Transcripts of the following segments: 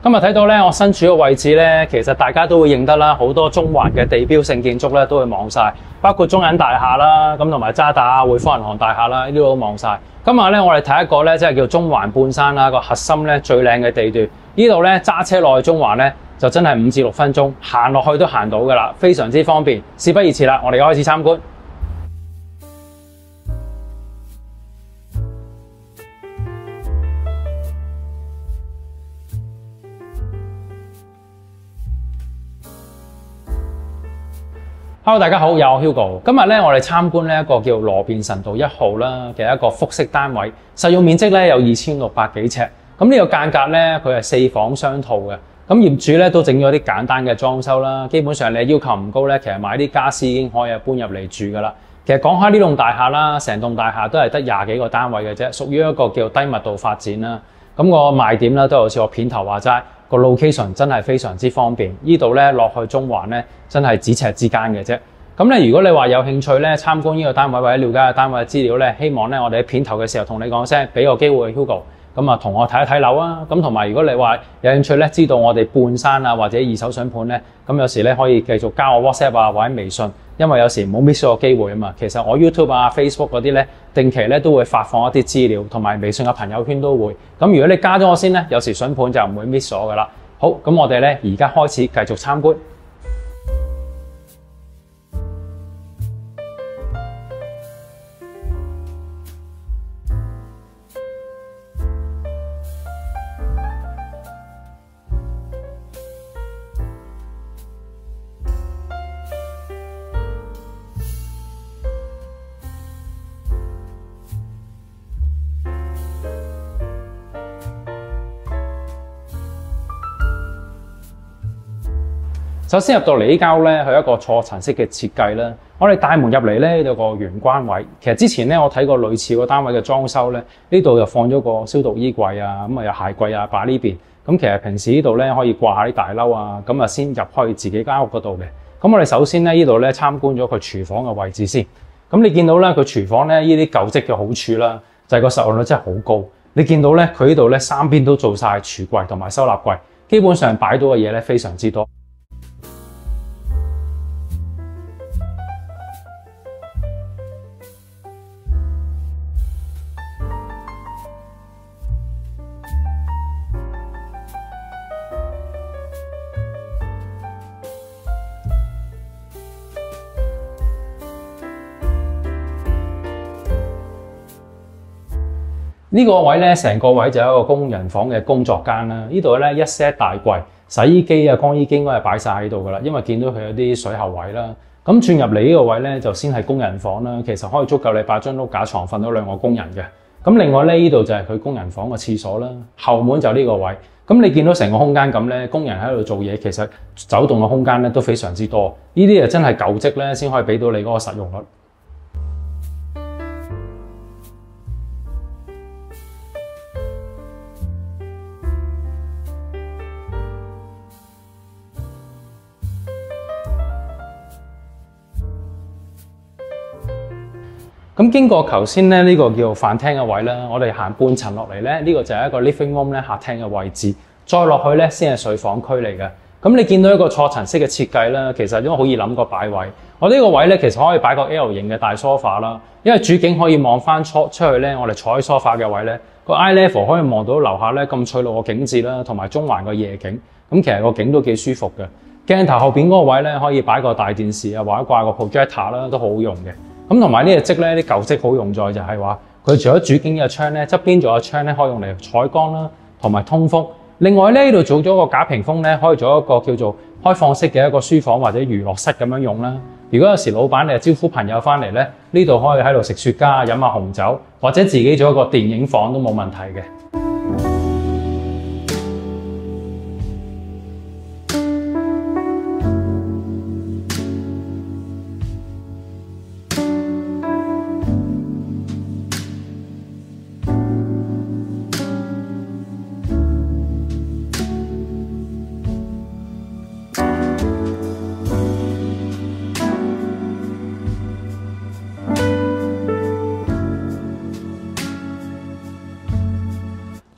今日睇到咧，我身處嘅位置咧，其實大家都會認得啦，好多中環嘅地標性建築咧都會望晒，包括中銀大廈啦，咁同埋渣打、匯豐銀行大廈啦，呢啲都望晒。今日咧，我哋睇一個咧，即係叫中環半山啦，個核心咧最靚嘅地段。呢度咧揸車落去中環咧，就真係5至6分鐘，行落去都行到㗎啦，非常之方便。事不宜遲啦，我哋開始參觀。Hello， 大家好，有我 Hugo。今日咧，我哋參觀呢一個叫羅便臣道1號啦嘅一個複式單位，實用面積咧有2600幾尺。咁呢個間隔咧，佢係4房雙套嘅。咁業主咧都整咗啲簡單嘅裝修啦，基本上你要求唔高咧，其實買啲家私已經可以搬入嚟住噶啦。其實講下呢棟大廈啦，成棟大廈都係得20幾個單位嘅啫，屬於一個叫低密度發展啦。咁個賣點咧都好似我片頭話齋，個 location 真係非常之方便。呢度咧落去中環咧，真係咫尺之間嘅啫。咁咧，如果你話有興趣咧參觀呢個單位或者了解個單位嘅資料咧，希望咧我哋喺片頭嘅時候同你講聲，俾個機會 Hugo。咁啊，同我睇一睇樓啊！咁同埋，如果你話有興趣咧，知道我哋半山啊或者二手筍盤咧，咁有時咧可以繼續加我 WhatsApp 啊或者微信，因為有時唔好 miss 咗個機會啊嘛。其實我 YouTube 啊、Facebook 嗰啲咧，定期咧都會發放一啲資料，同埋微信嘅朋友圈都會。咁如果你加咗我先咧，有時筍盤就唔會 miss 咗噶啦。好，咁我哋咧而家開始繼續參觀。首先入到嚟呢間屋咧，係一個錯層式嘅設計啦。我哋大門入嚟咧，有個玄關位。其實之前咧，我睇過類似個單位嘅裝修咧，呢度又放咗個消毒衣櫃啊，咁啊有鞋櫃啊擺呢邊。咁其實平時呢度咧可以掛下啲大褸啊，咁啊先入去自己間屋嗰度嘅。咁我哋首先咧呢度咧參觀咗佢廚房嘅位置先。咁你見到咧佢廚房咧呢啲舊積嘅好處啦，就係個實用率真係好高。你見到咧佢呢度咧三邊都做晒櫥櫃同埋收納櫃，基本上擺到嘅嘢咧非常之多。呢個位咧，成個位就係一個工人房嘅工作間啦。呢度咧一 set 大櫃、洗衣機啊、乾衣機應該係擺晒喺度噶啦，因為見到佢有啲水喉位啦。咁轉入嚟呢個位咧，就先係工人房啦。其實可以足夠你擺張碌架床瞓到2個工人嘅。咁另外咧，呢度就係佢工人房嘅廁所啦。後門就呢個位。咁你見到成個空間咁咧，工人喺度做嘢，其實走動嘅空間咧都非常之多。呢啲啊真係舊積咧，先可以俾到你嗰個實用率。咁經過頭先咧呢個叫飯廳嘅位啦，我哋行半層落嚟咧，呢個就係一個 living room 咧客廳嘅位置，再落去咧先係睡房區嚟嘅。咁你見到一個錯層式嘅設計啦，其實都好易諗個擺位。我呢個位咧其實可以擺個 L 型嘅大 sofa 啦，因為主景可以望翻出去咧，我哋坐喺 sofa 嘅位咧，個 eye level 可以望到樓下咧咁翠綠嘅景緻啦，同埋中環個夜景。咁其實個景都幾舒服嘅。鏡頭後邊嗰個位咧可以擺個大電視啊，或者掛個 projector 啦，都好好用嘅。咁同埋呢個積咧，啲舊積好用在就係話，佢除咗主景嘅窗咧，側邊仲有窗咧，可以用嚟採光啦，同埋通風。另外咧，呢度做咗個假屏風咧，可以做一個叫做開放式嘅一個書房或者娛樂室咁樣用啦。如果有時老闆你招呼朋友翻嚟咧，呢度可以喺度食雪茄、飲下紅酒，或者自己做一個電影房都冇問題嘅。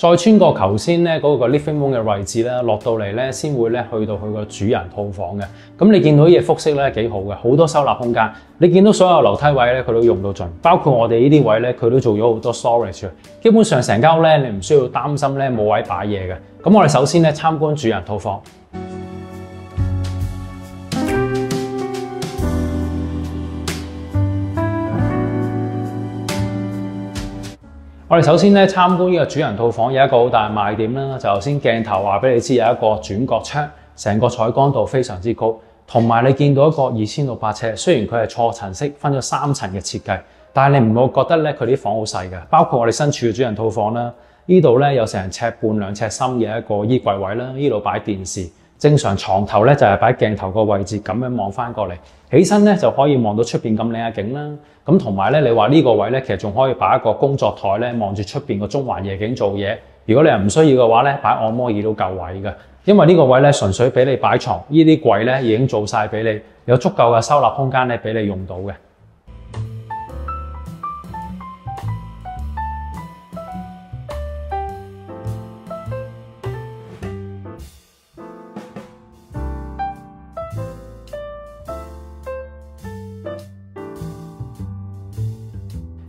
再穿過頭先咧嗰個 living room 嘅位置咧，落到嚟咧先會咧去到佢個主人套房嘅。咁你見到呢嘢複式咧幾好嘅，好多收納空間。你見到所有樓梯位咧佢都用到盡，包括我哋呢啲位咧佢都做咗好多 storage。基本上成間屋咧你唔需要擔心咧冇位擺嘢嘅。咁我哋首先咧參觀主人套房。我哋首先咧參觀呢個主人套房，有一個好大嘅賣點啦，就頭先鏡頭話俾你知有一個轉角窗，成個採光度非常之高，同埋你見到一個2600尺，雖然佢係錯層式分咗3層嘅設計，但係你唔會覺得咧佢啲房好細嘅。包括我哋身處嘅主人套房啦，呢度咧有成1.5尺2尺深嘅一個衣櫃位啦，呢度擺電視。正常床頭咧就係擺鏡頭個位置，咁樣望翻過嚟，起身咧就可以望到出邊咁靚嘅景啦。咁同埋咧，你話呢個位咧，其實仲可以擺一個工作台咧，望住出邊個中環夜景做嘢。如果你係唔需要嘅話咧，擺按摩椅都夠位嘅。因為呢個位咧純粹俾你擺床，呢啲櫃咧已經做晒俾你，有足夠嘅收納空間咧俾你用到嘅。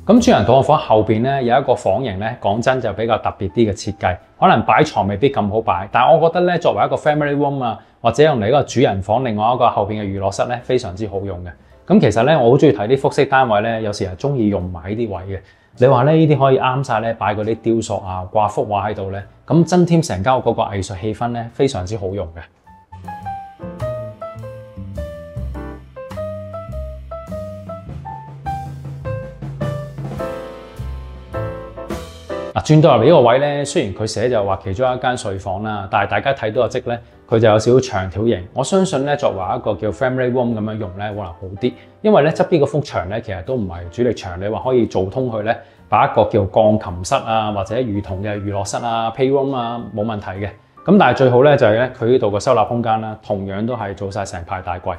咁主人套房後邊咧有一個房型咧，講真就比較特別啲嘅設計，可能擺床未必咁好擺，但係我覺得咧作為一個 family room 啊，或者用嚟一個主人房，另外一個後邊嘅娛樂室咧，非常之好用嘅。咁其實咧我好中意睇啲複式單位咧，有時係中意用埋呢啲位嘅。你話咧呢啲可以啱晒咧擺嗰啲雕塑啊、掛幅畫喺度咧，咁增添成間屋嗰個藝術氣氛咧，非常之好用嘅。轉到入嚟呢個位咧，雖然佢寫就話其中一間睡房啦，但係大家睇到個積咧，佢就有少少長條形。我相信咧，作為一個叫 family room 咁樣用咧，可能好啲，因為咧側邊個幅牆咧其實都唔係主力牆，你話可以做通佢咧，擺一個叫鋼琴室啊，或者兒童嘅娛樂室啊、playroom 啊，冇問題嘅。咁但係最好咧就係咧，佢呢度個收納空間啦，同樣都係做晒成排大櫃，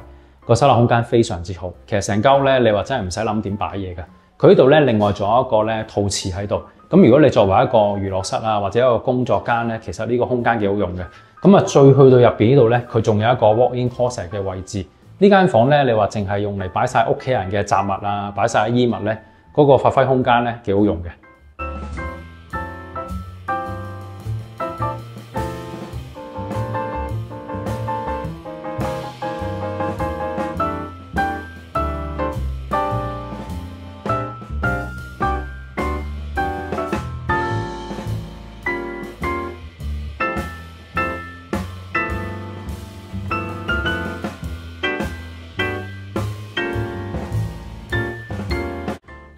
個收納空間非常之好。其實成間屋咧，你話真係唔使諗點擺嘢㗎。佢呢度咧另外仲有一個咧陶瓷喺度。咁如果你作為一個娛樂室啊，或者一個工作間咧，其實呢個空間幾好用嘅。咁啊，最去到入邊呢度咧，佢仲有一個 walk-in closet 嘅位置。呢間房咧，你話淨係用嚟擺晒屋企人嘅雜物啊，擺晒衣物咧，嗰個發揮空間咧幾好用嘅。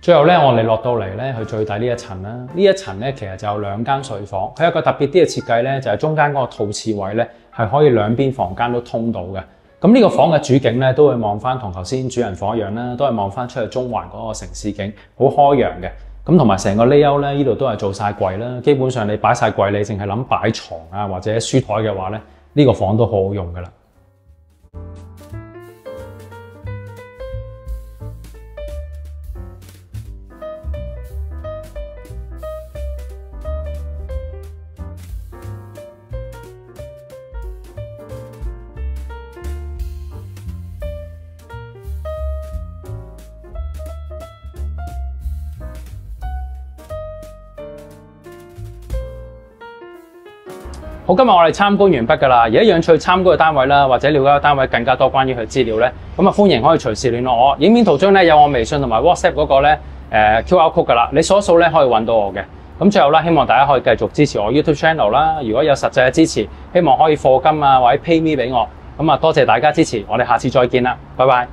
最後咧，我哋落到嚟咧，去最底呢一層啦。呢一層咧，其實就有2間睡房。佢有一個特別啲嘅設計咧，就係中間嗰個陶瓷位咧，係可以兩邊房間都通到嘅。咁呢個房嘅主景咧，都會望翻同頭先主人房一樣啦，都係望翻出去中環嗰個城市景，好開揚嘅。咁同埋成個 layout 咧，呢度都係做晒櫃啦。基本上你擺晒櫃，你淨係諗擺床啊或者書台嘅話咧，呢個房都好好用噶啦。好，今日我哋參觀完畢㗎啦。如果有興趣參觀嘅單位啦，或者了解個單位更加多關於佢資料咧，咁啊歡迎可以隨時聯絡我。影片圖中咧有我微信同埋 WhatsApp 嗰個咧QR code㗎啦，你掃一掃咧可以揾到我嘅。咁最後啦，希望大家可以繼續支持我 YouTube channel 啦。如果有實際嘅支持，希望可以課金啊或者 pay me 俾我。咁啊多謝大家支持，我哋下次再見啦，拜拜。